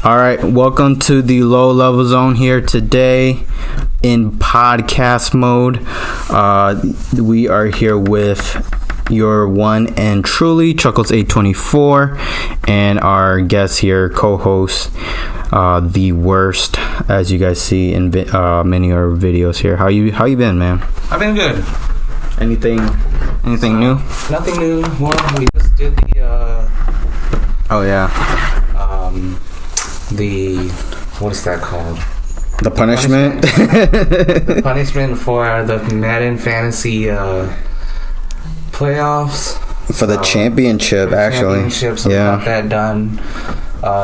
All right, welcome to the Low Level Zone here today in podcast mode. We are here with your one and truly Chuckles 824 and our guest here, co-host, the worst, as you guys see in many of our videos here. How you been, man? I've been good. Anything new? Nothing new. Well, we just did what is that called? The punishment? The punishment for the Madden Fantasy playoffs. For the championship, actually. So we got that done.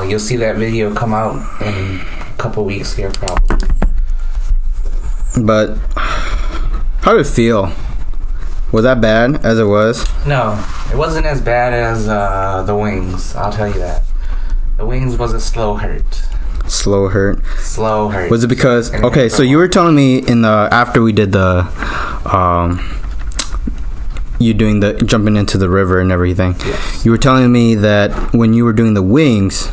You'll see that video come out in a couple weeks here, probably. But how did it feel? Was that bad as it was? No, it wasn't as bad as the wings. I'll tell you that. The wings was a slow hurt. Slow hurt. Was it because so you were telling me after we did the you doing the jumping into the river and everything. Yes. You were telling me that when you were doing the wings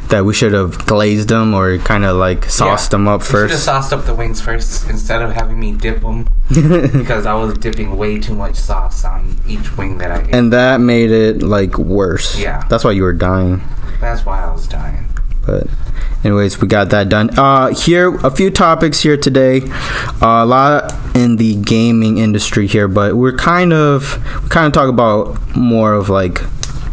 that we should have glazed them or kind of like sauced them up first. We should have sauced up the wings first instead of having me dip them because I was dipping way too much sauce on each wing that I ate. And that made it like worse. Yeah. That's why you were dying. That's why I was dying. But anyways, we got that done. Here, a few topics here today. A lot in the gaming industry here, but we kind of talk about more of like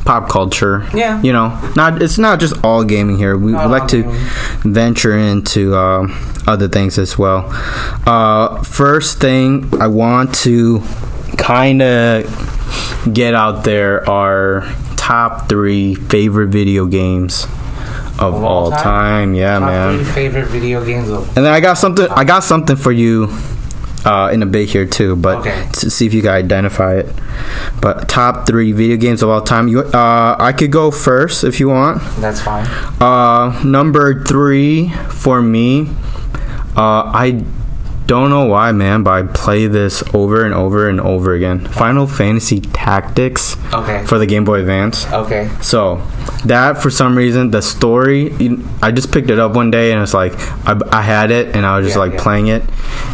pop culture. Yeah. You know, it's not just all gaming here. We like to venture into other things as well. First thing I want to kind of get out there are top 3 favorite video games of all time. Yeah, top man. 3 favorite video games and then I got something for you in a bit here too, but to see if you can identify it. But top 3 video games of all time. I could go first if you want. That's fine. Number 3 for me. I don't know why, man, but I play this over and over and over again. Final Fantasy Tactics. Okay. For the Game Boy Advance. Okay. So that, for some reason, the story, I just picked it up one day and it's like I had it and I was just playing it.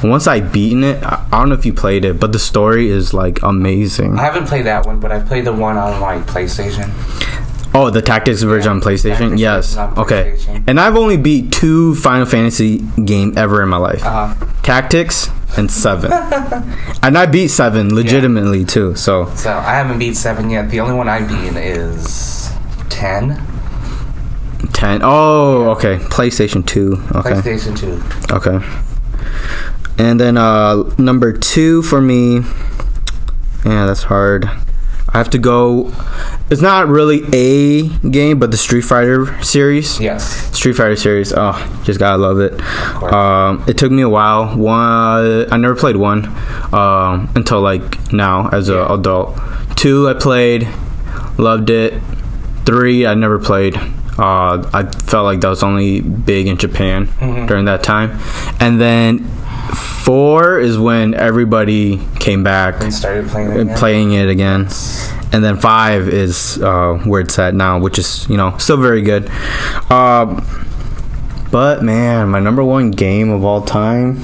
And once I beaten it, I don't know if you played it, but the story is like amazing. I haven't played that one, but I played the one on my PlayStation. Oh, the Tactics version on PlayStation? Yes. Okay. And I've only beat 2 Final Fantasy game ever in my life. Tactics and 7. And I beat 7 legitimately too. So I haven't beat 7 yet. The only one I've beaten is 10. 10. Oh, okay. PlayStation 2. Okay. PlayStation 2. Okay. And then number 2 for me. Yeah, that's hard. I have to go. It's not really a game, but the Street Fighter series. Yes. Street Fighter series. Oh, just gotta love it. It took me a while. I never played 1 until like now as an adult. 2 I played, loved it. 3 I never played. I felt like that was only big in Japan during that time. And then 4 is when everybody came back and started playing it again. And then 5 is where it's at now, which is, still very good. But man, my number 1 game of all time,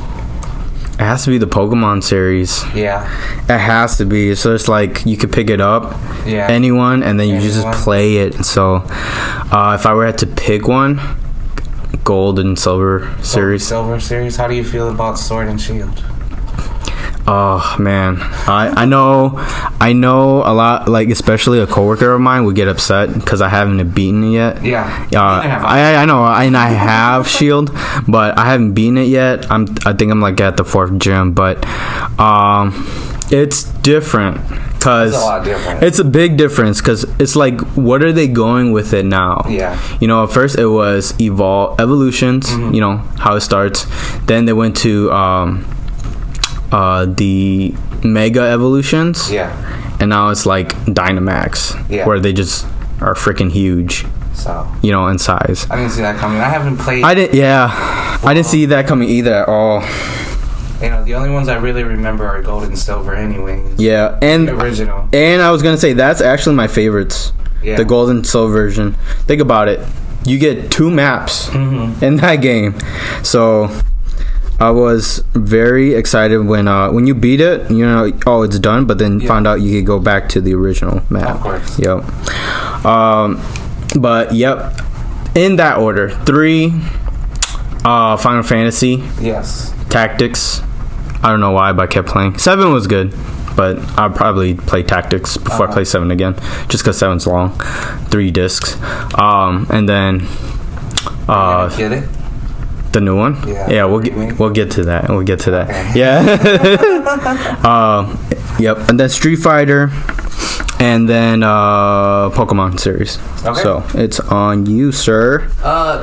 it has to be the Pokemon series. Yeah. It has to be. So it's like you could pick it up, anyone, and then you just play it. So if I were to pick one, Gold and Silver series. How do you feel about Sword and Shield? Oh man, I know a lot. Like especially a coworker of mine would get upset because I haven't beaten it yet. Yeah. I know, and I have Shield, but I haven't beaten it yet. I think I'm like at the 4th gym, but it's different. It's a lot different. It's a big difference because it's like, what are they going with it now? Yeah. At first it was evolutions. How it starts. Then they went to the Mega Evolutions. Yeah. And now it's like Dynamax, where they just are freaking huge. So. In size. I didn't see that coming. I haven't played. I didn't see that coming either at all. The only ones I really remember are Gold and Silver anyway. Yeah, and the original. And I was gonna say that's actually my favorites. Yeah. The Gold and Silver version. Think about it. you get 2 maps in that game. So I was very excited when you beat it. You know, oh, it's done. But then found out you could go back to the original map. Of course. Yep. But yep. In that order, 3 Final Fantasy. Yes. Tactics. I don't know why, but I kept playing. 7 was good, but I'll probably play Tactics before I play 7 again, just because 7's long, 3 discs. And then Get it? the new one. Yeah, we'll get to that. We'll get to that. Okay. Yeah. Yep. And then Street Fighter, and then Pokemon series. Okay. So it's on you, sir.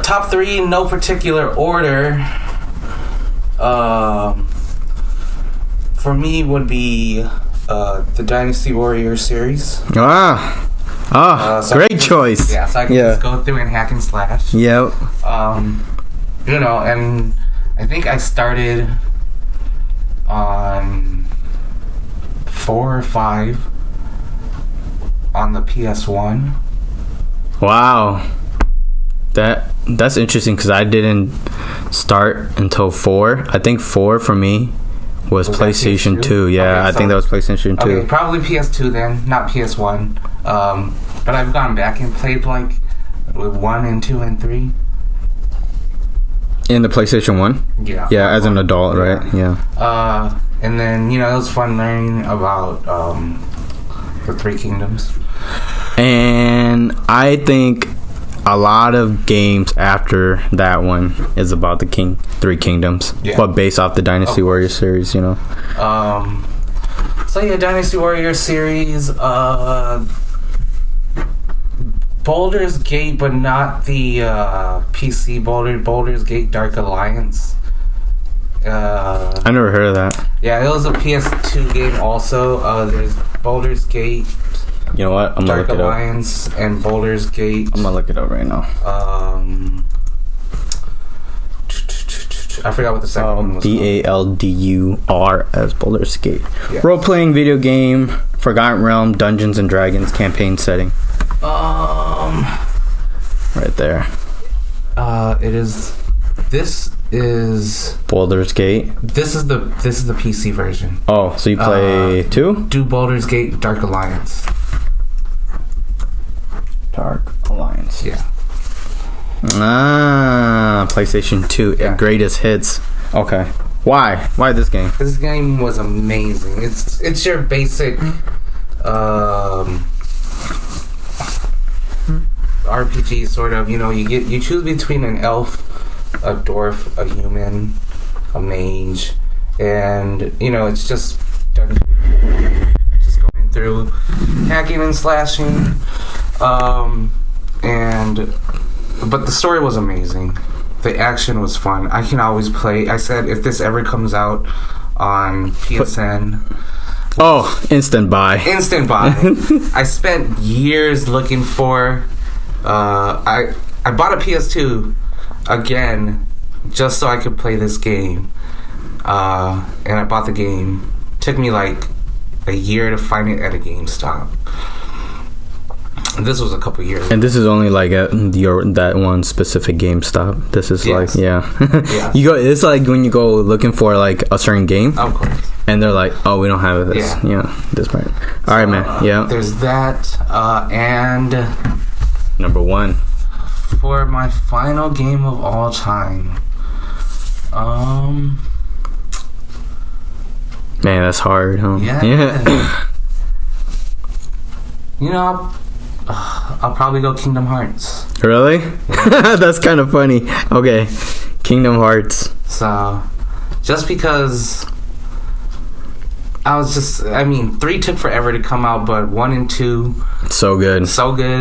Top 3, no particular order. For me would be the Dynasty Warriors series. Great choice. Yeah, so I can just go through and hack and slash. Yep. You know, and I think I started on 4 or 5 on the PS1. Wow. That's interesting because I didn't start until 4. I think 4 for me was PlayStation 2. Yeah, okay, I think that was PlayStation 2. Okay, probably PS2 then, not PS1. But I've gone back and played like 1 and 2 and 3. In the PlayStation 1? Yeah. Yeah, as an adult, right? Yeah. And then, you know, it was fun learning about the 3 Kingdoms. And I think a lot of games after that one is about the 3 Kingdoms, but based off the Dynasty Warriors series, you know. So yeah, Dynasty Warriors series, Baldur's Gate, but not the PC Baldur's Gate Dark Alliance. I never heard of that. Yeah, it was a PS2 game also. There's Baldur's Gate. You know what? I'm gonna look it up. Dark Alliance and Baldur's Gate. I'm gonna look it up right now. I forgot what the second one was. BALDUR Baldur's Gate. Yeah. Role-playing video game, Forgotten Realm, Dungeons and Dragons campaign setting. Right there. It is. This is Baldur's Gate. This is the PC version. Oh, so you play 2? Do Baldur's Gate Dark Alliance. Dark Alliance. Yeah. PlayStation 2. Yeah. Greatest hits. Okay. Why this game? This game was amazing. It's your basic RPG sort of. You know, you choose between an elf, a dwarf, a human, a mage, and you know it's just going through hacking and slashing, but the story was amazing. The action was fun. I can always play. I said if this ever comes out on PSN. Oh, instant buy. I spent years looking for. I bought a PS2 again just so I could play this game. And I bought the game. Took me like a year to find it at a GameStop. This was a couple years ago. And this is only like at that one specific GameStop. This is like, yeah. You go. It's like when you go looking for like a certain game. Of course. And they're like, oh, we don't have this. Yeah, this part. All right, man. Yeah. There's that. And number 1. For my final game of all time. Man, that's hard, huh? Yeah. You know, I'll probably go Kingdom Hearts. Really? Yeah. That's kind of funny. Okay, Kingdom Hearts. So, just because I 3 took forever to come out, but 1 and 2. So good.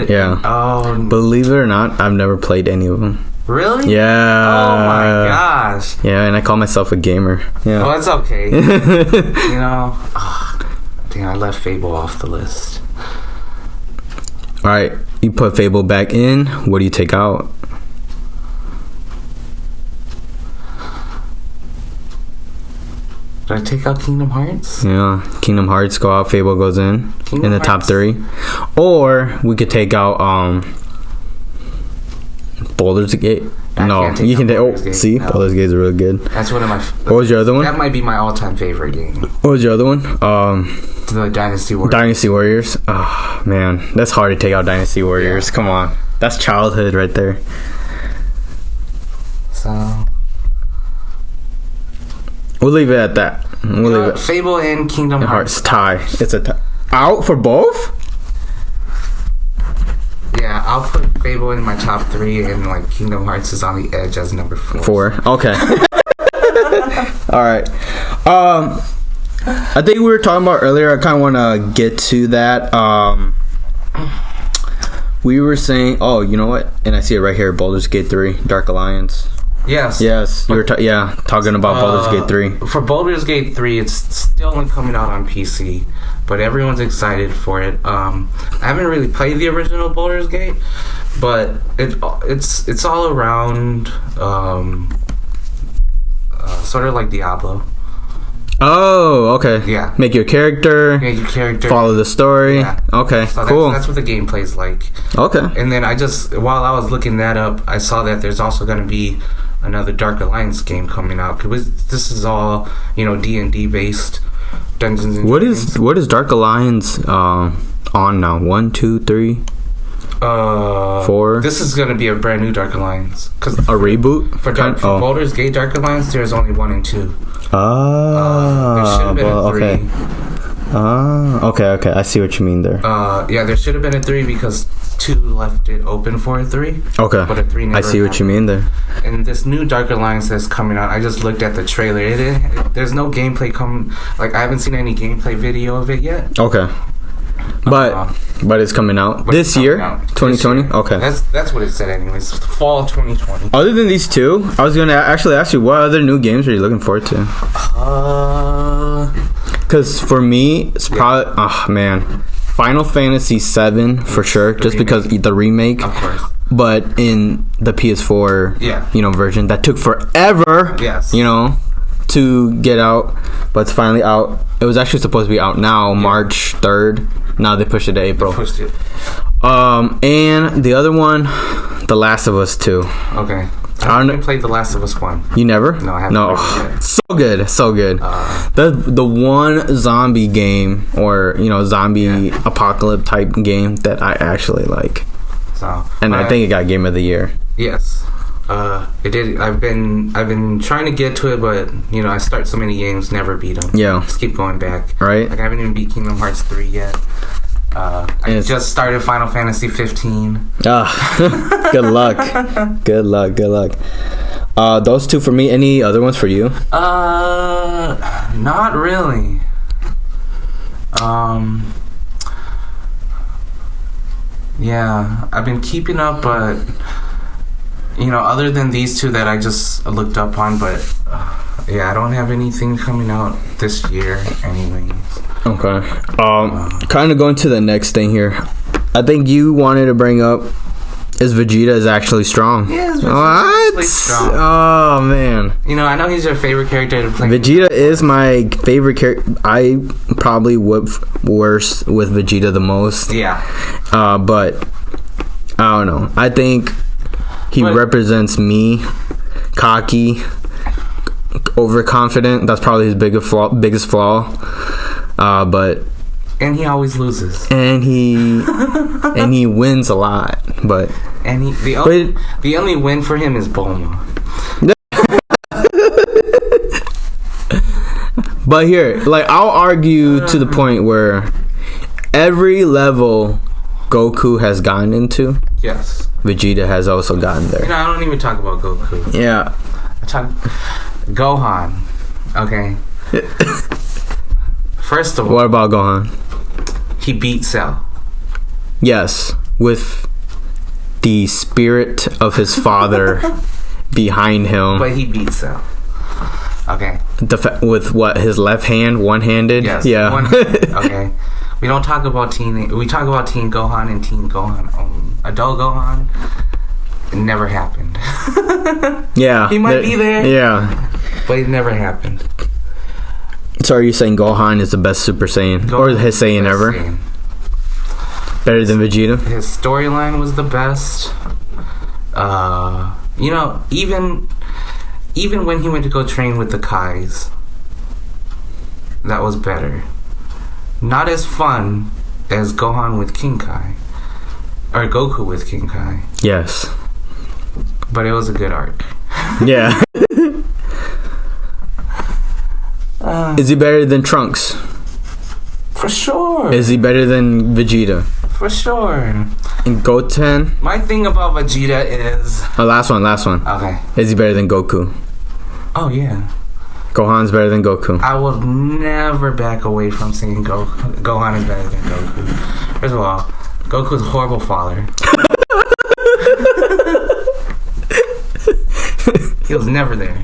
Yeah. Oh. Believe it or not, I've never played any of them. Really? Yeah. Oh my gosh. Yeah, and I call myself a gamer. Yeah. Well, that's okay. You know. Dang, I left Fable off the list. All right, you put Fable back in. What do you take out? Did I take out Kingdom Hearts? Yeah, Kingdom Hearts go out. Fable goes in the top 3. Or we could take out Baldur's Gate. I No, can't take you can take. Baldur's Gate, See, no. Baldur's Gate is really good. That's one of my. What was your other one? That might be my all-time favorite game. What was your other one? The Dynasty Warriors. Dynasty Warriors. Oh man, that's hard to take out Dynasty Warriors. Yeah. Come on, that's childhood right there. So We'll leave it at that. We'll leave it. Fable and Kingdom Hearts Hearts. tie. It's a tie. Out for both. Yeah, I'll put Fable in my top 3, and like Kingdom Hearts is on the edge as number 4. 4. Okay. All right. I think we were talking about earlier. I kind of want to get to that. We were saying, oh, you know what? And I see it right here. Baldur's Gate 3, Dark Alliance. Yes. You were talking about Baldur's Gate 3. For Baldur's Gate 3, it's still coming out on PC, but everyone's excited for it. I haven't really played the original Baldur's Gate, but it's all around sort of like Diablo. Oh, okay. Yeah. Make your character. Follow the story. Yeah. Okay, So cool. that's what the gameplay's like. Okay. And then while I was looking that up, I saw that there's also going to be another Dark Alliance game coming out. Because this is all, D&D based. Dungeons and Dragons. What is Dark Alliance on now? 1, 2, 3, 4. This is going to be a brand new Dark Alliance. Cause A reboot? For Baldur's Gate Dark Alliance, there's only 1 and 2. There should have been a 3. Okay. I see what you mean there. There should have been a 3 because 2 left it open for a 3. Okay. But a 3 never I see what you mean there. And this new Dark Alliance that's coming out, I just looked at the trailer. There's no gameplay coming. Like, I haven't seen any gameplay video of it yet. Okay. But it's coming out this year, 2020. Okay. That's what it said anyways. Fall 2020. Other than these two, I was gonna actually ask you, what other new games are you looking forward to? Because for me, it's probably Final Fantasy 7 for sure, just because the remake. Of course. But in the PS4, version that took forever. Yes. To get out, but it's finally out. It was actually supposed to be out now, March 3rd. Now they pushed it to April. Pushed it. And the other one, The Last of Us 2. Okay. I haven't played The Last of Us 1. You never? No, I haven't. No, so good. The one zombie game or zombie apocalypse type game that I actually like. And I think it got Game of the Year. Yes. It did. I've been trying to get to it, but I start so many games, never beat them. Yeah. Just keep going back. Right. Like I haven't even beat Kingdom Hearts 3 yet. I just started Final Fantasy 15. Good luck. Good luck. Those two for me. Any other ones for you? Not really. Yeah, I've been keeping up, but other than these two that I just looked up on, but I don't have anything coming out this year anyways. Okay. Kind of going to the next thing here. I think you wanted to bring up is Vegeta is actually strong. Yeah, what? Strong. Oh man. I know he's your favorite character to play. Vegeta is my favorite character. I probably would worse with Vegeta the most. Yeah. But I don't know. I think he represents me, cocky, overconfident. That's probably his biggest flaw. And he always loses. And he wins a lot. But the only win for him is Bulma. But here, I'll argue to the point where every level Goku has gotten into, yes, Vegeta has also gotten there. I don't even talk about Goku. Yeah. I talk Gohan. Okay. First of all, what about Gohan? He beat Cell. Yes, with the spirit of his father behind him. But he beat Cell. Okay. With what, his left hand, one-handed? Yes. Yeah. One-handed. Okay. We don't talk about we talk about Teen Gohan and Teen Gohan only. Adult Gohan, it never happened. Yeah. He might be there. Yeah. But it never happened. So are you saying Gohan is the best Super Saiyan? Or his Saiyan ever? Better than Vegeta? His storyline was the best. You know, even when he went to go train with the Kais, that was better. Not as fun as Gohan with King Kai. Or Goku with King Kai. Yes. But it was a good arc. Yeah. Is he better than Trunks? For sure. Is he better than Vegeta? For sure. And Goten? My thing about Vegeta is... Oh, last one. Okay. Is he better than Goku? Oh, yeah. Gohan's better than Goku. I will never back away from saying Gohan is better than Goku. First of all, Goku's a horrible father. He was never there.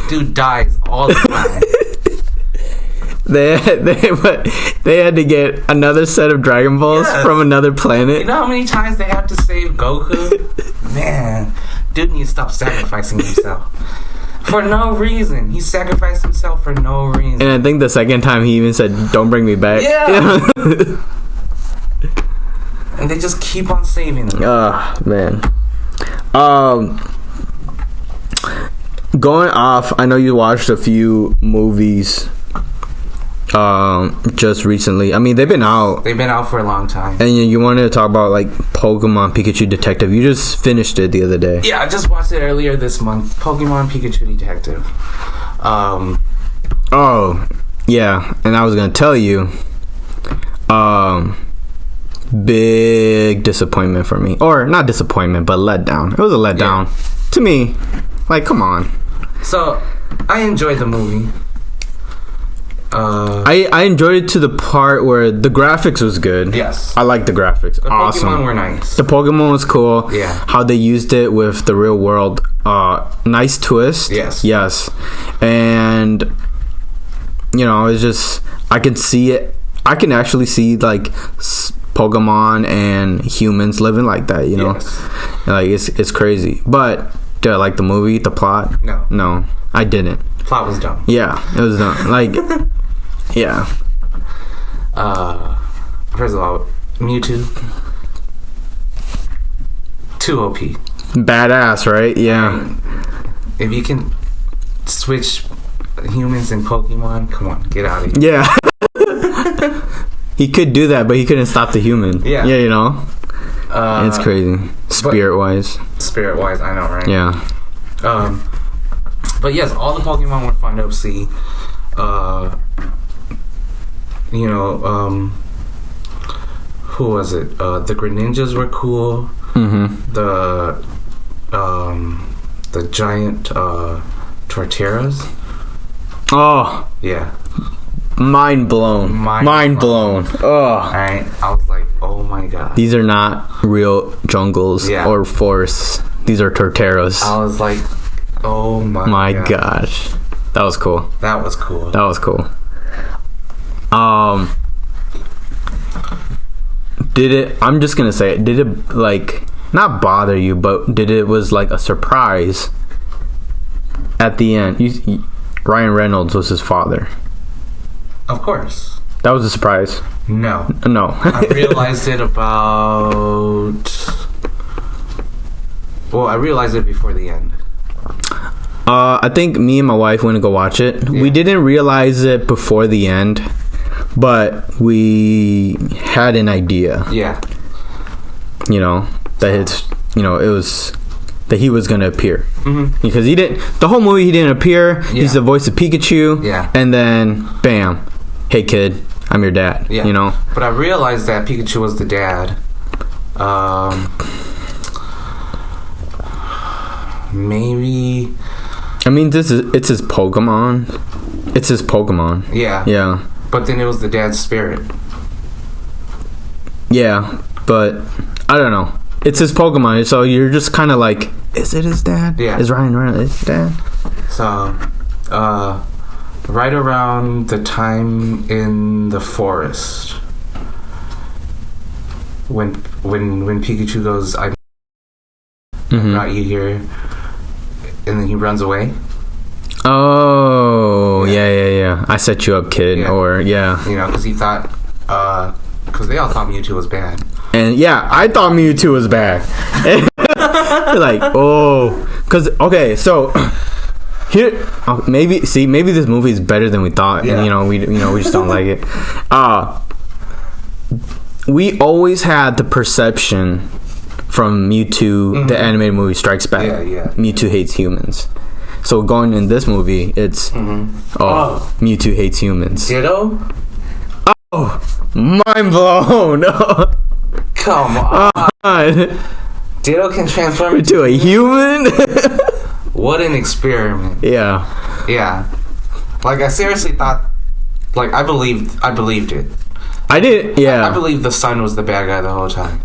Dude dies all the time. They had to get another set of Dragon Balls from another planet. You know how many times they have to save Goku? Man, dude needs to stop sacrificing himself. For no reason. He sacrificed himself for no reason. And I think the second time he even said, "Don't bring me back." Yeah. And they just keep on saving him. Man. Going off, I know you watched a few movies just recently. I mean, they've been out. They've been out for a long time. And you wanted to talk about like Pokemon Pikachu Detective. You just finished it the other day. Yeah, I just watched it earlier this month. Pokemon Pikachu Detective. Oh, yeah. And I was gonna tell you, big disappointment for me, or not disappointment, but letdown. It was a letdown to me. Like, come on. So, I enjoyed the movie. I enjoyed it to the part where the graphics was good. Yes. I like the graphics. The awesome. Pokemon were nice. The Pokemon was cool. Yeah. How they used it with the real world. Nice twist. Yes. And, you know, it's just, I could see it. I can actually see, like, Pokemon and humans living like that, you know? Yes. Like, it's crazy. But, did I like the movie, the plot? No, I didn't. Plot was dumb. Yeah, it was dumb. Like, yeah. First of all, Mewtwo. Too OP. Badass, right? Yeah. If you can switch humans and Pokemon, come on, get out of here. Yeah. He could do that, but he couldn't stop the human. Yeah, you know? It's crazy. Spirit-wise, I know, right? Yeah. But yes, all the Pokemon were fun to see. You know, who was it? The Greninjas were cool. Mm-hmm. The giant Torterras. Oh. Yeah. Mind blown. Mind blown. Oh. Alright, I was like, oh my god. These are not real jungles or forests. These are Torterras. I was like, oh my gosh. That was cool. Did it, I'm just gonna say it, did it like not bother you, but did it was like a surprise at the end? Ryan Reynolds was his father. Of course. That was a surprise. No. I realized it I realized it before the end. I think me and my wife went to go watch it. Yeah. We didn't realize it before the end, but we had an idea. Yeah. You know, that it's, you know, it was that he was gonna appear. Mm-hmm. Because the whole movie he didn't appear. Yeah. He's the voice of Pikachu. Yeah. And then bam, hey kid, I'm your dad. Yeah. You know. But I realized that Pikachu was the dad. Maybe. I mean, it's his Pokemon. It's his Pokemon. Yeah. Yeah. But then it was the dad's spirit. Yeah, but I don't know. It's his Pokemon, so you're just kind of like, is it his dad? Yeah. Is Ryan Reynolds his dad? So, right around the time in the forest, when Pikachu goes, I brought you here, and then he runs away. Oh, yeah. I set you up, kid. Yeah. Or, yeah. You know, because he thought, because they all thought Mewtwo was bad. And, yeah, I thought Mewtwo was bad. Like, oh, because okay, so here maybe this movie is better than we thought, and we just don't like it. We always had the perception from Mewtwo, the animated movie Strikes Back. Mewtwo hates humans. So going in this movie, it's Mewtwo hates humans. Ditto? Oh, mind blown! Come on. Ditto can transform into a human? What an experiment. Yeah. Like, I seriously thought, like, I believed it. I did, yeah. I believed the sun was the bad guy the whole time.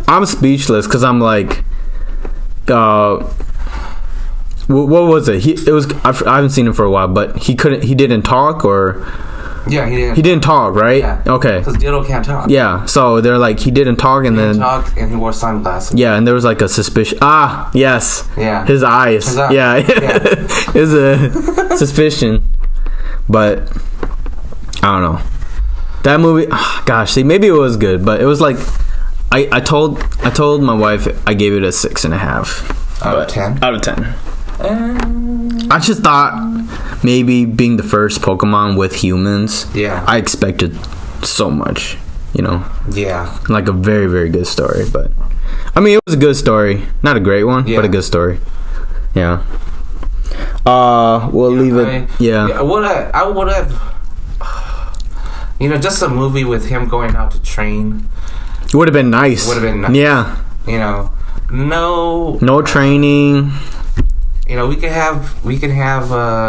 I'm speechless because I'm like, what was it? I haven't seen him for a while, but he didn't talk, or he didn't talk, right? Yeah. Okay. Because Ditto can't talk. Yeah. So they're like, he didn't talk, and then talk, and he wore sunglasses. Yeah, and there was like a suspicion. Yes. Yeah. His eyes. Yeah. Is a suspicion, but I don't know. That movie, gosh, see, maybe it was good, but it was like, I told my wife I gave it a 6.5 out of 10. Out of 10. I just thought maybe being the first Pokemon with humans, I expected so much, like a very, very good story. But I mean, it was a good story, not a great one, but a good story. Yeah. We'll leave it. I would have. Just a movie with him going out to train. Would have been nice. Yeah. No training. We can have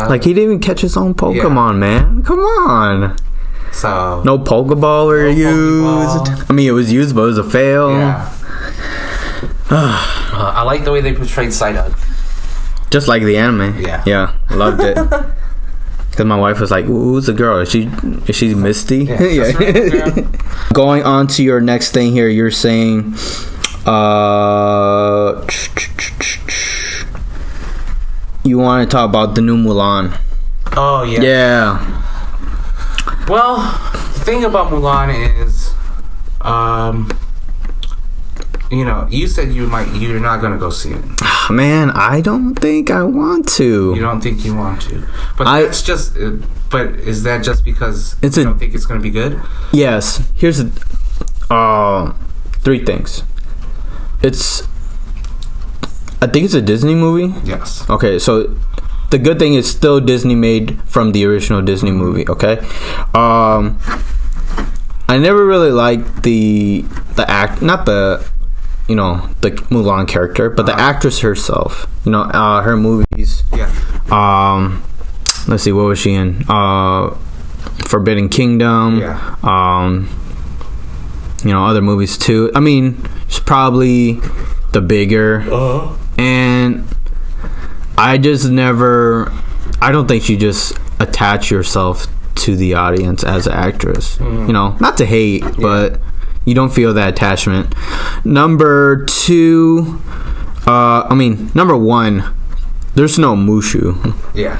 like, he didn't even catch his own Pokemon, man. Come on. So no Pokeball were used. I mean, it was used, but it was a fail. Yeah. I like the way they portrayed Psyduck. Just like the anime. Yeah, loved it. Because my wife was like, "Who's the girl? Is she Misty?" Yeah. Right, going on to your next thing here, you're saying, you want to talk about the new Mulan? Oh yeah. Yeah. Well, the thing about Mulan is, you said you're not gonna go see it. Man, I don't think I want to. You don't think you want to, but that's just. But is that just because you don't think it's gonna be good? Yes. Here's 3 things. I think it's a Disney movie. Yes. Okay, so the good thing is still Disney made from the original Disney movie. Okay. I never really liked the act, not the the Mulan character, but the actress herself. Her movies. Yeah. Let's see, what was she in? Forbidden Kingdom. Yeah. Other movies too. I mean, she's probably the bigger. And I don't think you just attach yourself to the audience as an actress. Not to hate, but you don't feel that attachment. Number 2, number 1, there's no Mushu. Yeah.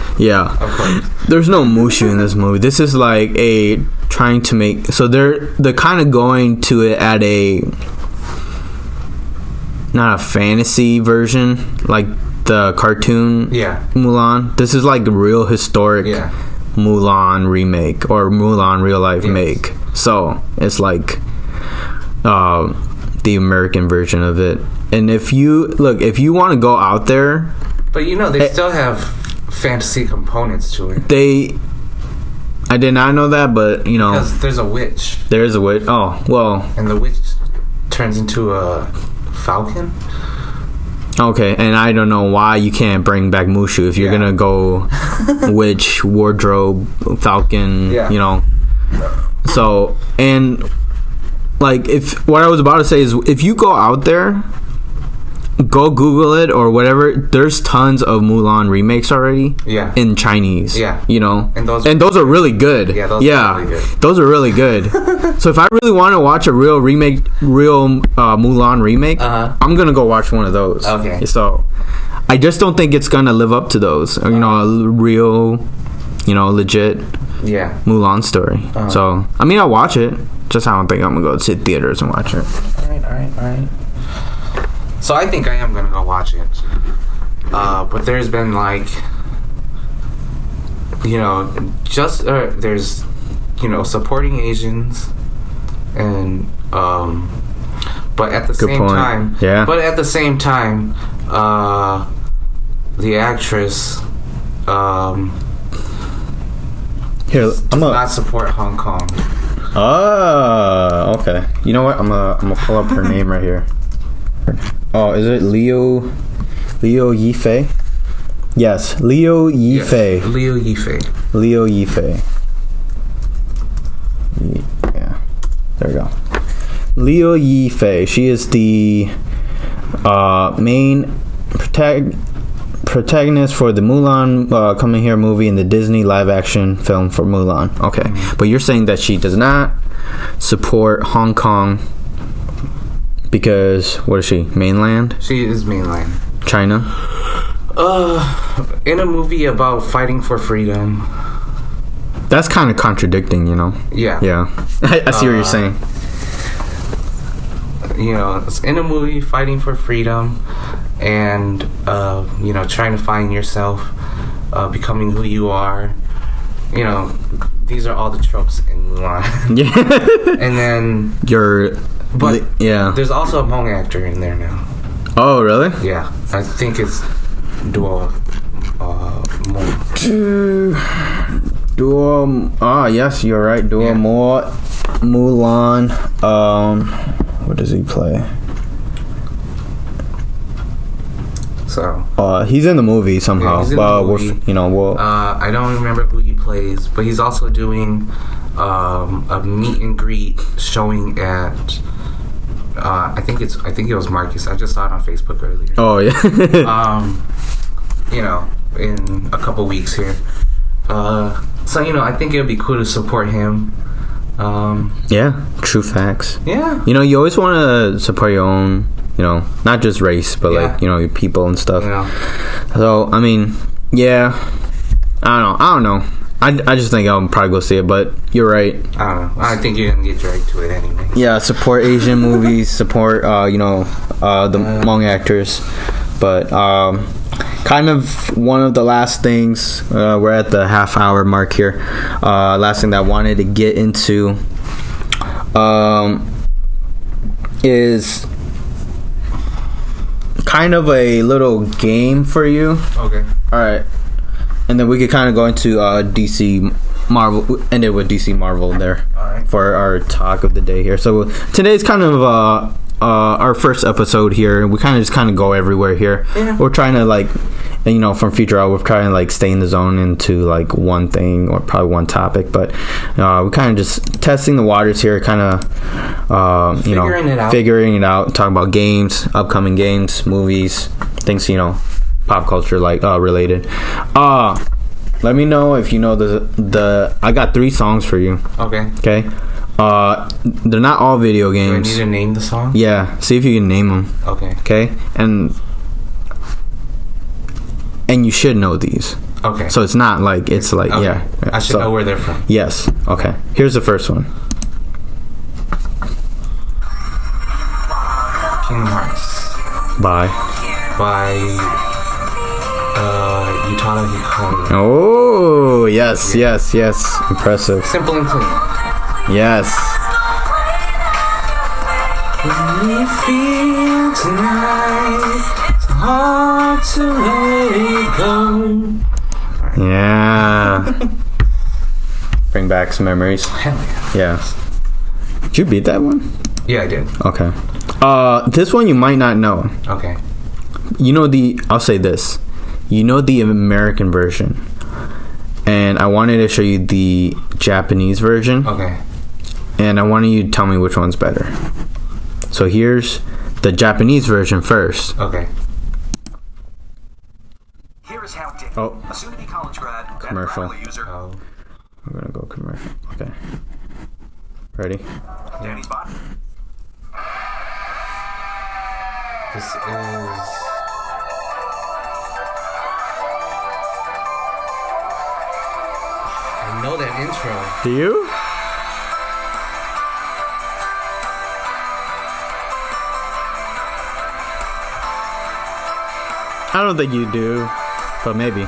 Of course. There's no Mushu in this movie. This is like trying to make, so they're kind of going to it at not a fantasy version like the cartoon Mulan. This is like a real historic Mulan remake or Mulan real life make. So it's like the American version of it. And if you want to go out there, but they still have fantasy components to it. I did not know that, but because there's a witch. There is a witch. Oh well. And the witch turns into a falcon. Okay, and I don't know why you can't bring back Mushu if you're gonna go witch, wardrobe, falcon. So, and like, if what I was about to say is, if you go out there, go Google it or whatever, there's tons of Mulan remakes already in Chinese. And those are really good. Those are really good. So if I really want to watch a real Mulan remake, I'm gonna go watch one of those. Okay. So I just don't think it's gonna live up to those. A real legit Mulan story. So I mean, I'll watch it. Just I don't think I'm gonna go to theaters and watch it. Alright. So I think I am gonna go watch it. But there's been like, there's, supporting Asians, and but at the same time, the actress does not support Hong Kong. Oh, okay. You know what? I'm gonna pull up her name right here. Oh, is it Leo Yifei? Yes, Leo Yifei. Yes, Leo Yifei. Yeah, there we go. Leo Yifei. She is the main protagonist for the Mulan Coming Here movie and the Disney live-action film for Mulan. Okay, but you're saying that she does not support Hong Kong because, what is she, mainland? She is mainland. China? In a movie about fighting for freedom. That's kind of contradicting, Yeah. Yeah. I see what you're saying. It's in a movie fighting for freedom and, trying to find yourself, becoming who you are. These are all the tropes in Mulan. Yeah. And then... there's also a Hmong actor in there now. Oh, really? Yeah. I think it's Duo yes, you're right. Mulan. What does he play? So he's in the movie somehow. Yeah, he's in the movie. I don't remember who he plays, but he's also doing a meet and greet showing at I think it was Marcus. I just saw it on Facebook earlier. Oh yeah. In a couple weeks here. So I think it would be cool to support him. Yeah, true facts. Yeah. You always want to support your own, not just race, but your people and stuff. Yeah. So, I mean, yeah, I don't know. I just think I'll probably go see it, but you're right. I don't know. I think you're going to get dragged to it anyway. Yeah, support Asian movies, support, the Hmong actors. But, kind of one of the last things, we're at the half-hour mark here. Last thing that I wanted to get into is kind of a little game for you. Okay. All right. And then we could kind of go into DC Marvel, end it with DC Marvel there. All right. For our talk of the day here. So today's kind of our first episode here. We kind of just go everywhere here. Yeah. We're trying to from future out, we're trying to stay in the zone into one thing or probably one topic, but we're kind of just testing the waters here, kind of figuring it out, talking about games, upcoming games, movies, things pop culture related. Let me know if you know the I got 3 songs for you. Okay. They're not all video games. Do I need to name the song? Yeah, see if you can name them. Okay, and you should know these. Okay. So it's not it's okay. yeah. I should know where they're from. Yes. Okay. Here's the first one. Kingdom Hearts. By Utada Hikaru. Oh, yes. Impressive. Simple and clean. Yes. When you feel tonight, it's hard to let it go. Yeah. Bring back some memories. Hell yeah. Yeah. Did you beat that one? Yeah, I did. Okay. This one you might not know. Okay. I'll say this. The American version. And I wanted to show you the Japanese version. Okay. And I wanted you to tell me which one's better. So here's the Japanese version first. Okay. Here is how Dick, a soon-to-be college grad, commercial. User. Oh. I'm gonna go commercial. Okay. Ready? Danny's bot. This is... I know that intro. Do you? I don't think you do, but maybe. No,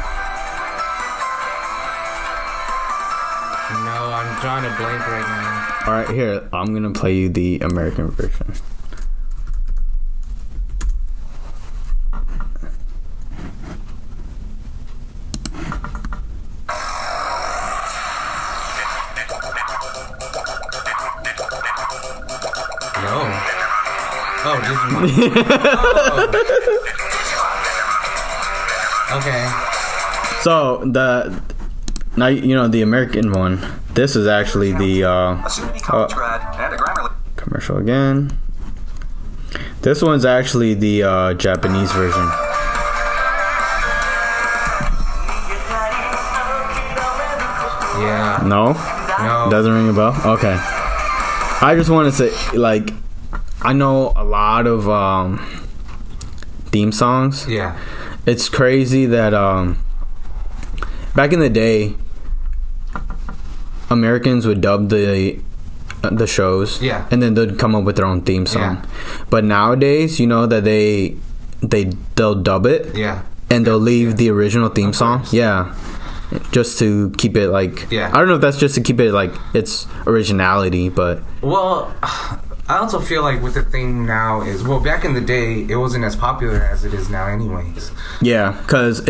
I'm drawing a blank right now. All right, here, I'm gonna play you the American version. Oh, just Okay. So now you know the American one. This is actually the A soon-to-be college grad and a Grammarly. commercial again. This one's actually the Japanese version. Yeah. No, No. doesn't ring a bell. Okay. I just want to say, like, I know a lot of theme songs. Yeah. It's crazy that back in the day, Americans would dub the shows, Yeah. and then they'd come up with their own theme song. Yeah. But nowadays, you know that they'll dub it, Yeah. and they'll leave the original theme Of song. course. Yeah. Just to keep it like, Yeah. I don't know if that's just to keep it like its originality, but Well, I also feel like with the thing now is, well, back in the day, it wasn't as popular as it is now anyways. yeah, because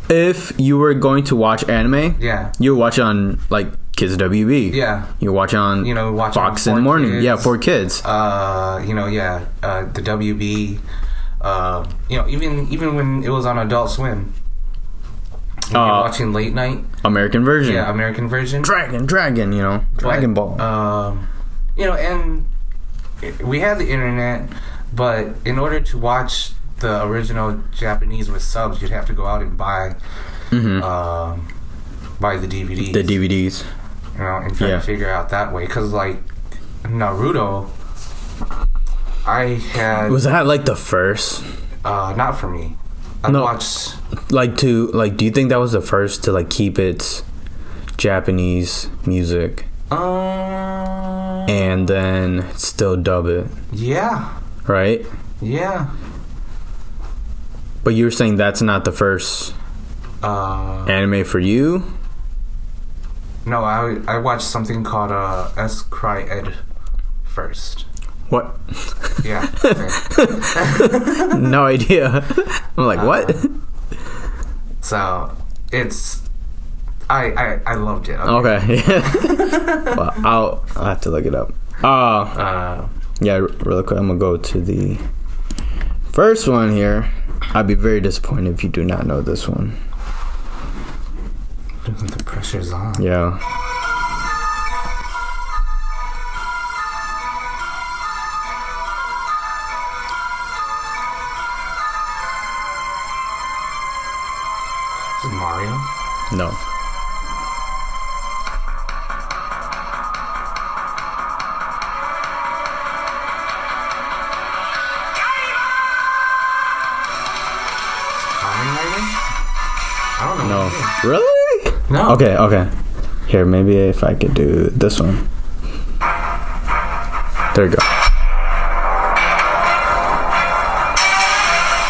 if you were going to watch anime, Yeah. you would watch it on like Kids WB. Yeah. You watch on Watch Fox on in the morning. 4Kids. Yeah, for kids. The WB. Even when it was on Adult Swim. When you're watching late night. American version. Yeah, American version. Dragon, Dragon Ball. And we had the internet, but in order to watch the original Japanese with subs, you'd have to go out and buy the DVDs. The DVDs. And try to figure out that way. Because, like, Naruto, I had... Was that like the first? Not for me. I watched... do you think that was the first to like keep its Japanese music? And then still dub it. Yeah. Right? Yeah. But you were saying that's not the first anime for you? No, I watched something called S Cry Ed first. What? Yeah. No idea. I'm like, what? So it's I loved it. Okay. Well, I'll have to look it up. Yeah, really quick. I'm gonna go to the first one here. I'd be very disappointed if you do not know this one. The pressure's on. Yeah. Is it Mario? No. I don't know. No. Really? No. Okay. Here, maybe if I could do this one. There you go.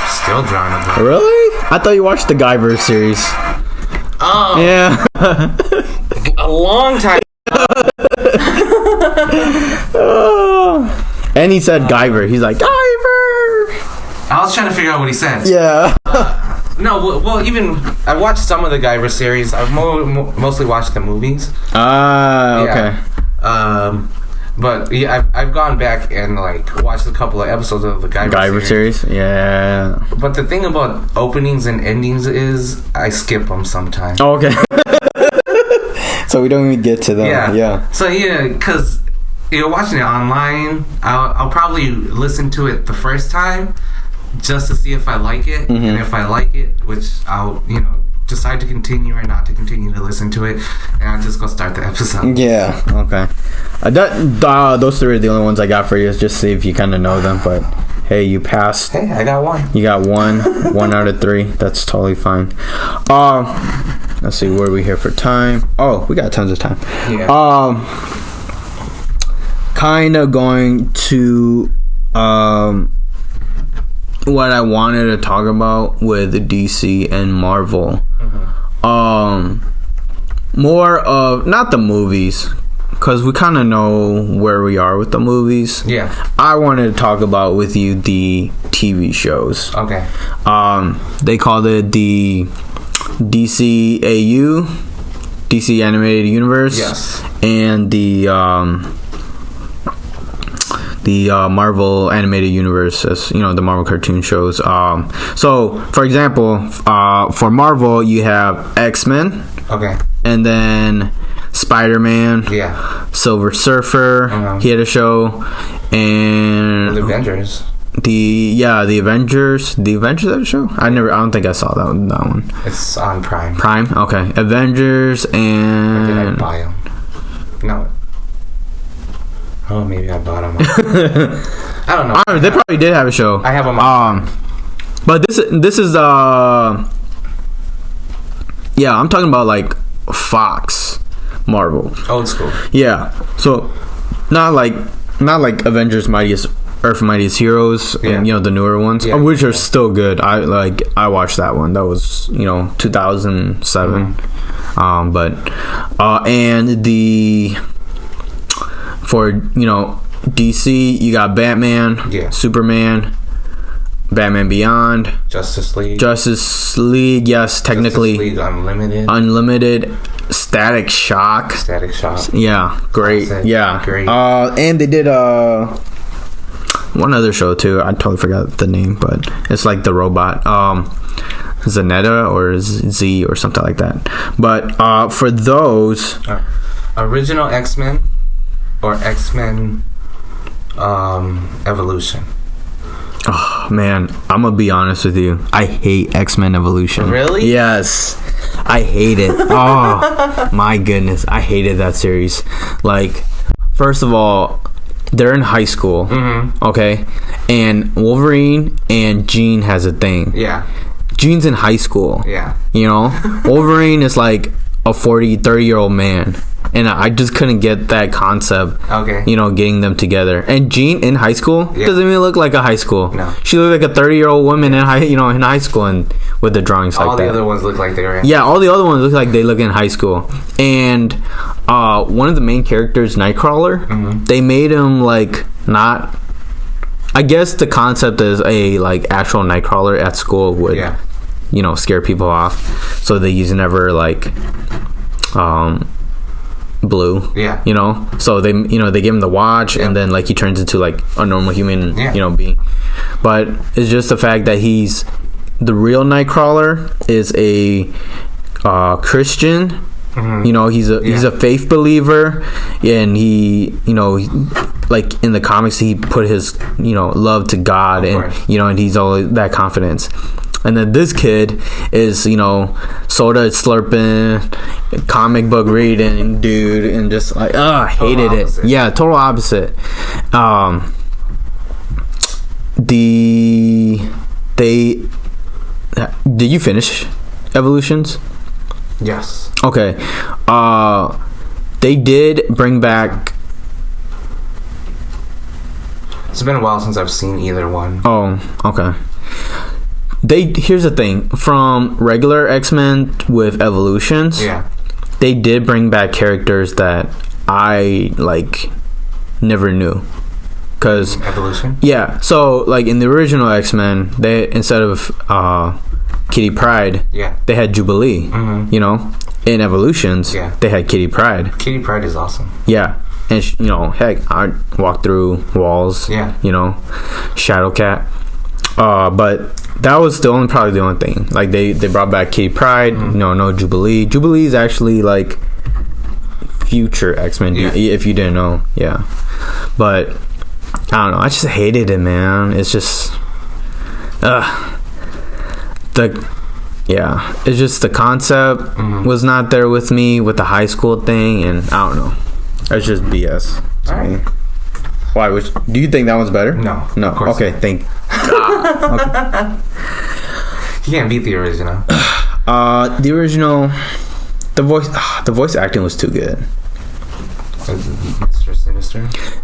Still drawing a blank. Really? I thought you watched the Guyver series. Oh. Yeah. A long time. And he said Guyver. He's like, Guyver! I was trying to figure out what he said. Yeah. No, well, even I watched some of the Guyver series. I've mostly watched the movies. Okay. But yeah, I've gone back and like watched a couple of episodes of the Guyver series. Yeah. But the thing about openings and endings is I skip them sometimes. Oh, okay. So we don't even get to them. Yeah. So because you're watching it online, I'll probably listen to it the first time just to see if I like it, and if I like it, which I'll decide to continue or not to continue to listen to it, and I'll just go start the episode. Yeah. Okay. Those three are the only ones I got for you. Just see if you kind of know them. But hey, you passed. Hey, I got one. You got one out of three. That's totally fine. Let's see, where are we here for time? Oh, we got tons of time. Yeah. Kind of going to what I wanted to talk about with DC and Marvel. More of not the movies, because we kind of know where we are with the movies. Yeah. I wanted to talk about with you the TV shows. Okay. They called it the DCAU, DC Animated Universe. Yes. And the Marvel Animated Universe, as you know, the Marvel cartoon shows. So, for example, for Marvel, you have X-Men. Okay. And then Spider-Man. Yeah. Silver Surfer. He had a show. And The Avengers. The Avengers. The Avengers had a show? I don't think I saw that one. It's on Prime. Prime? Okay. Avengers and... Or did I buy them? No. Oh, maybe I bought them. I don't know. They probably did have a show. I have them on. But this is yeah, I'm talking about like Fox Marvel. Old school. Yeah. So not like Avengers Earth's Mightiest Heroes and the newer ones, which are still good. I watched that one. That was 2007. But and for DC, you got Batman, Superman, Batman Beyond, Justice League, yes, technically Justice League Unlimited, Static Shock. Yeah, great. Classic. Yeah, great. And they did one other show too. I totally forgot the name, but it's like the robot, Zanetta or Z or something like that. But for those original X-Men or X-Men Evolution. Oh man, I'm gonna be honest with you. I hate X-Men Evolution. Really? Yes, I hate it. Oh my goodness, I hated that series. Like, first of all, they're in high school, okay, and Wolverine and Jean has a thing. Yeah. Jean's in high school. Yeah. Wolverine is like a 30-year-old man. And I just couldn't get that concept. Okay. Getting them together. And Jean in high school doesn't even look like a high school. No. She looked like a 30-year-old woman in high school and with the drawings like that. All the other ones look like they were in. Yeah, all the other ones look like they look in high school. And one of the main characters, Nightcrawler, they made him like not. I guess the concept is a like actual Nightcrawler at school would scare people off. So they use never like blue, so they they give him the watch and then like he turns into like a normal human being. But it's just the fact that he's the real Nightcrawler is a Christian. He's a faith believer, and he like in the comics he put his love to God, and and he's all that confidence. And then this kid is, soda slurping, comic book reading dude, and just like, I hated it. Yeah, total opposite. Did you finish Evolutions? Yes. Okay. They did bring back. It's been a while since I've seen either one. Oh, okay. Here's the thing, from regular X-Men with Evolutions, they did bring back characters that I like never knew. Cause Evolution? Yeah. So like in the original X-Men, they instead of Kitty Pryde, they had Jubilee. In Evolutions, they had Kitty Pryde. Kitty Pryde is awesome. Yeah. And heck, I walked through walls. Shadowcat. But that was probably the only thing. Like they brought back Kitty Pryde. No Jubilee. Jubilee is actually like future X-Men. If you didn't know, But I don't know. I just hated it, man. It's just, it's just the concept was not there with me with the high school thing, and I don't know. It's just BS. All right. Why? Do you think that one's better? No. Of course okay. Not. Thank God. Okay. You can't beat the original. The original, the voice acting was too good. Mr.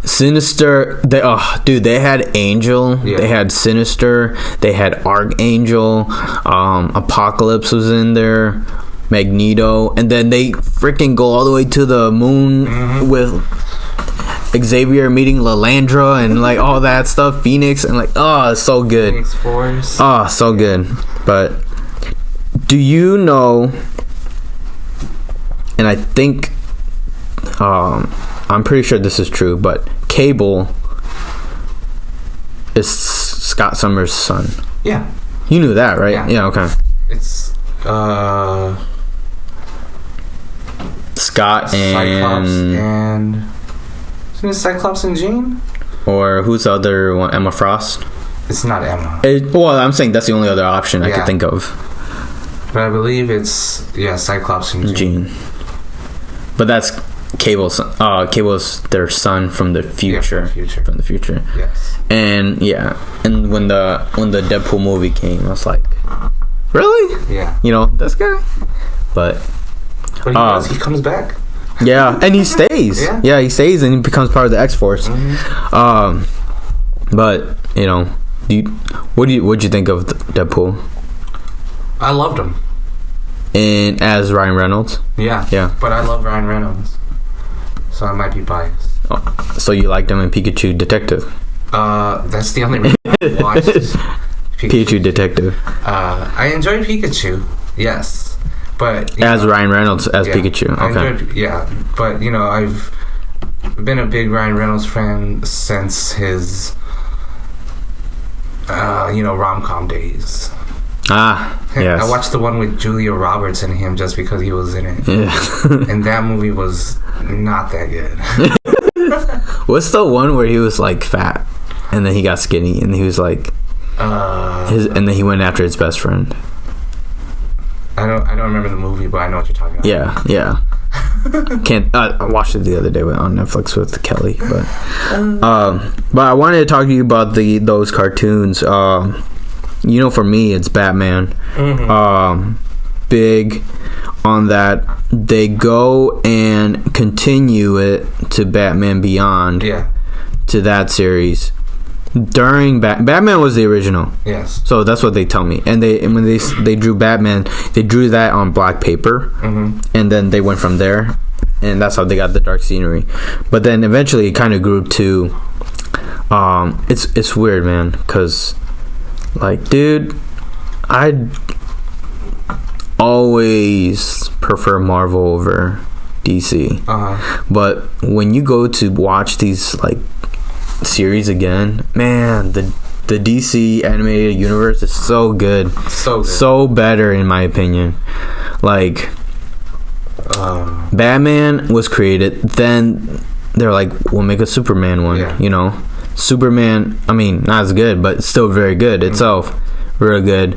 Sinister. They had Angel. Yeah. They had Sinister. They had Archangel. Apocalypse was in there. Magneto, and then they freaking go all the way to the moon with Xavier meeting Lalandra and like all that stuff, Phoenix, and like it's so good. Phoenix Force. So good. But do you know? And I think I'm pretty sure this is true, but Cable is Scott Summers' son. Yeah. You knew that, right? Yeah, okay. It's Scott Cyclops and isn't it Cyclops and Jean? Or who's the other one? Emma Frost? It's not Emma. Well, I'm saying that's the only other option I could think of. But I believe it's Cyclops and Jean. But that's Cable's. Cable's their son from the future. From the future. Yes. And and when the Deadpool movie came, I was like, really? Yeah. You know this guy, but he comes back. Yeah, and he stays. Yeah, he stays and he becomes part of the X-Force. But you know, what'd you think of Deadpool? I loved him. And as Ryan Reynolds? Yeah. But I love Ryan Reynolds, so I might be biased. So you liked him in Pikachu Detective? That's the only reason I watched Pikachu Detective. I enjoyed Pikachu, yes, but as Ryan Reynolds as Pikachu. Okay. But you know, I've been a big Ryan Reynolds fan since his rom-com days. Yes. I watched the one with Julia Roberts and him just because he was in it. Yeah. And that movie was not that good. What's the one where he was like fat and then he got skinny and he was like and then he went after his best friend? I don't remember the movie, but I know what you're talking about. Yeah. I watched it the other day on Netflix with Kelly, but I wanted to talk to you about those cartoons. You know, for me, it's Batman. Big on that. They go and continue it to Batman Beyond. Yeah. To that series. During Batman was the original. Yes. So that's what they tell me. And when they drew Batman, they drew that on black paper. And then they went from there. And that's how they got the dark scenery. But then eventually it kind of grew to... It's weird, man. Because... like, dude, I'd always prefer Marvel over DC. But when you go to watch these like series again, man, the DC animated universe is so good. So better in my opinion. Like Batman was created, then they're like, we'll make a Superman one, you know. Superman, I mean, not as good, but still very good itself. Real good.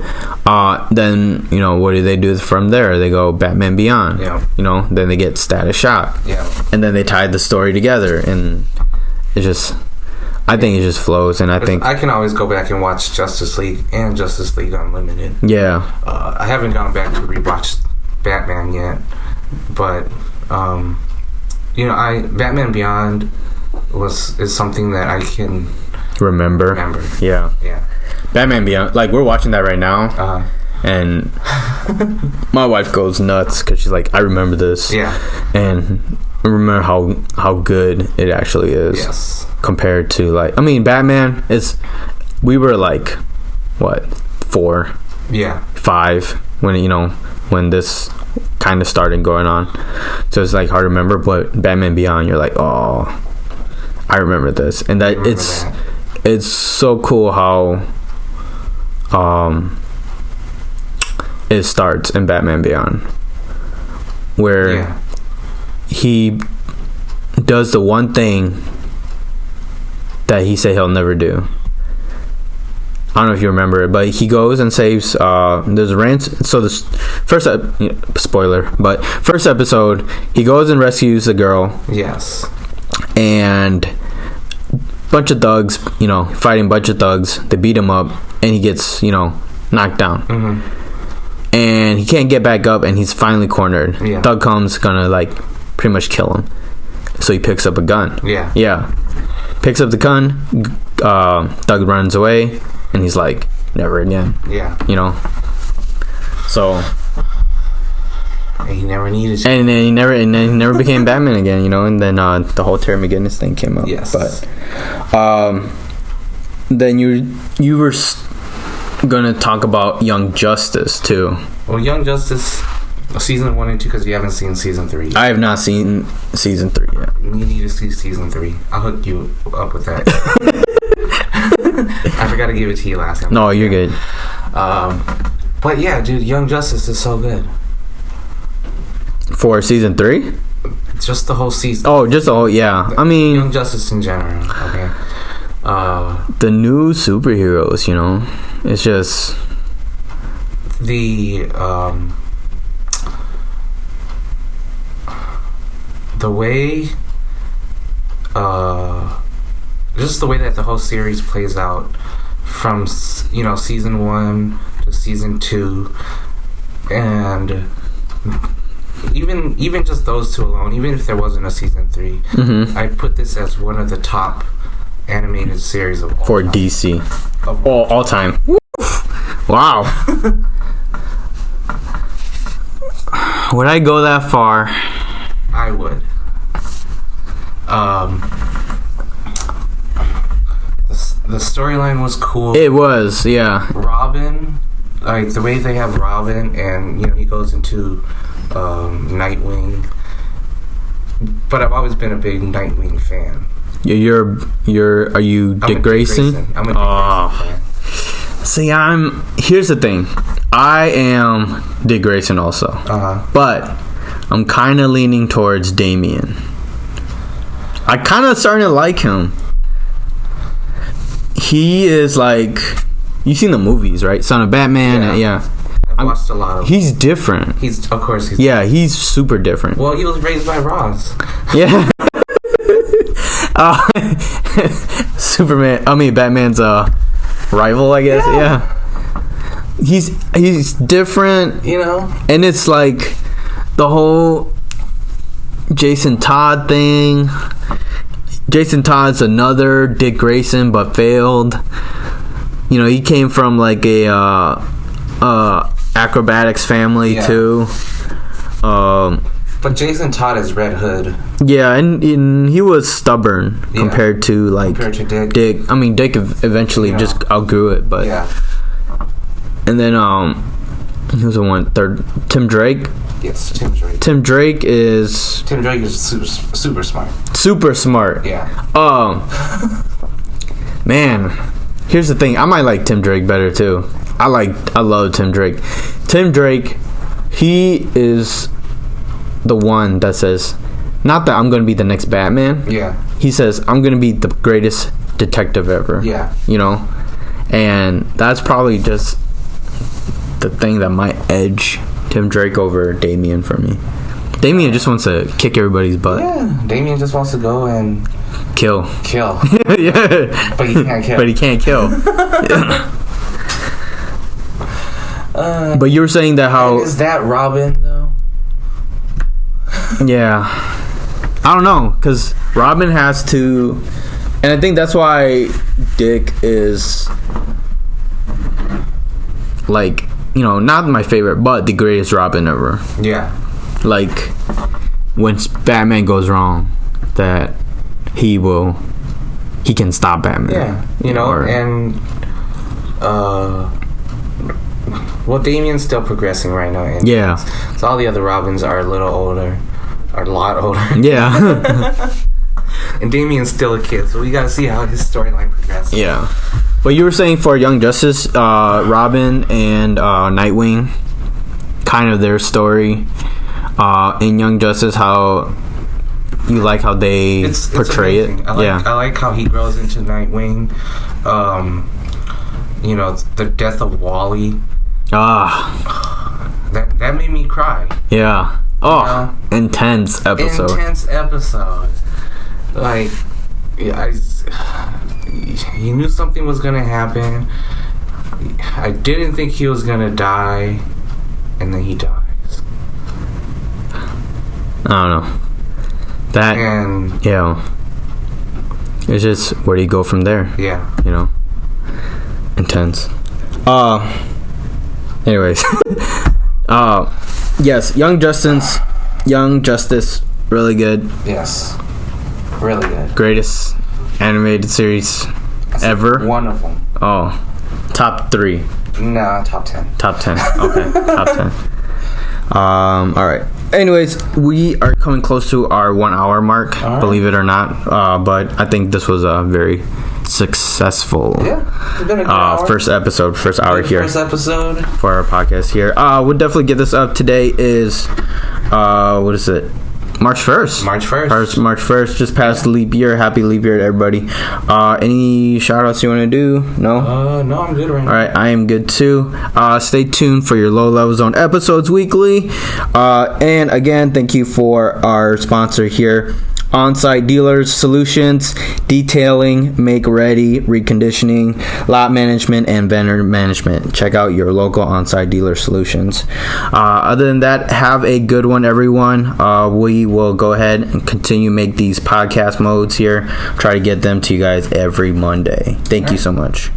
Then, you know, what do they do from there? They go Batman Beyond. Yeah. You know, then they get Status Shock. Yeah. And then they tie the story together, and it just... I think it just flows, and I think... I can always go back and watch Justice League and Justice League Unlimited. Yeah. I haven't gone back to rewatch Batman yet, but, you know, Batman Beyond... is something that I can remember. Yeah. Batman Beyond, like we're watching that right now, and my wife goes nuts because she's like, I remember this. Yeah. And I remember how good it actually is. Yes. Compared to like, I mean, Batman is. We were like, what, 4? Yeah. 5 when this kind of started going on, so it's like hard to remember. But Batman Beyond, you're like, oh. I remember this, and it's so cool how it starts in Batman Beyond, where he does the one thing that he said he'll never do. I don't know if you remember it, but he goes and saves. There's a ransom. So this first spoiler, but first episode, he goes and rescues the girl. Yes. And bunch of thugs, fighting bunch of thugs. They beat him up, and he gets, knocked down. Mm-hmm. And he can't get back up, and he's finally cornered. Yeah. Thug comes, gonna, pretty much kill him. so he picks up a gun. Yeah. Picks up the gun. Doug runs away, and he's like, never again. Yeah. You know. So. And he never needed to. And then he never became Batman again. You know. And then the whole Terry McGinnis thing came up. Yes. But then you were gonna talk about Young Justice too. Well, Young Justice, season 1 and 2, because you haven't seen season 3 yet. I have not seen season 3 yet. You need to see season 3. I'll hook you up with that. I forgot to give it to you last time. No, you're good. But yeah, dude, Young Justice is so good. For season 3? Just the whole season. Oh, just the whole, yeah. I mean, Young Justice in general. Okay. The new superheroes, you know, it's just the way, just the way that the whole series plays out from, you know, season 1 to season 2, and even just those two alone, even if there wasn't a season 3, I'd put this as one of the top animated series of all for time. DC. All time. Wow. Would I go that far? I would. The storyline was cool. It was, yeah. Robin, like the way they have Robin, and you know he goes into Nightwing. But I've always been a big Nightwing fan. Are you Dick Grayson? I'm a Dick Grayson fan. See, here's the thing. I am Dick Grayson also. But I'm kind of leaning towards Damian. I kind of starting to like him. He is like, you've seen the movies, right? Son of Batman. Yeah. I've watched a lot of. He's different. He's he's super different. Well, he was raised by Ross. Yeah. Batman's rival, I guess. Yeah. He's different, you know, and it's like the whole Jason Todd thing. Jason Todd's another Dick Grayson, but failed. You know, he came from like a acrobatics family too. But Jason Todd is Red Hood. Yeah, and he was stubborn compared to Dick. I mean, Dick eventually just outgrew it, but and then who's the one third? Tim Drake. Yes, Tim Drake. Tim Drake is super smart. Super smart. Yeah. Man, here's the thing. I might like Tim Drake better too. I love Tim Drake. Tim Drake, he is the one that says, not that I'm going to be the next Batman. Yeah. He says, I'm going to be the greatest detective ever. Yeah. You know? And that's probably just the thing that might edge Tim Drake over Damian for me. Damian just wants to kick everybody's butt. Yeah. Damian just wants to go and kill. Yeah. But he can't kill. But you were saying that how... Is that Robin, though? Yeah. I don't know, because Robin has to... And I think that's why Dick is... like, you know, not my favorite, but the greatest Robin ever. Yeah. Like, when Batman goes wrong, that he can stop Batman. Yeah. You know, and... well, Damian's still progressing right now. Yeah. So all the other Robins are a lot older. Yeah. And Damian's still a kid, so we gotta see how his storyline progresses. Yeah. But you were saying for Young Justice, Robin and Nightwing, kind of their story in Young Justice, how you like how they portray it. I like how he grows into Nightwing. You know, the death of Wally. That made me cry. Yeah. Oh, intense episode. Like, he knew something was gonna happen. I didn't think he was gonna die, and then he dies. I don't know. And it's just where do you go from there? Yeah. You know, intense. Anyways, yes, Young Justice, really good. Yes, really good. Greatest animated series ever. One of them. Oh, top 3. No, top 10. Top 10. Okay, top 10. All right. Anyways, we are coming close to our 1 hour mark, believe it or not. But I think this was a very successful first hour here. First episode for our podcast here. We'll definitely get this up. Today is what is it? March 1st. March 1st. March 1st. Just past the leap year. Happy leap year to everybody. Any shout outs you want to do? No? No, I'm good right now. Alright, I am good too. Stay tuned for your Low Level Zone episodes weekly. And again, thank you for our sponsor here. Onsite Dealers Solutions, detailing, make ready, reconditioning, lot management, and vendor management. Check out your local Onsite Dealer Solutions. Other than that, have a good one, everyone. We will go ahead and continue make these podcast modes here. Try to get them to you guys every Monday. Thank you so much.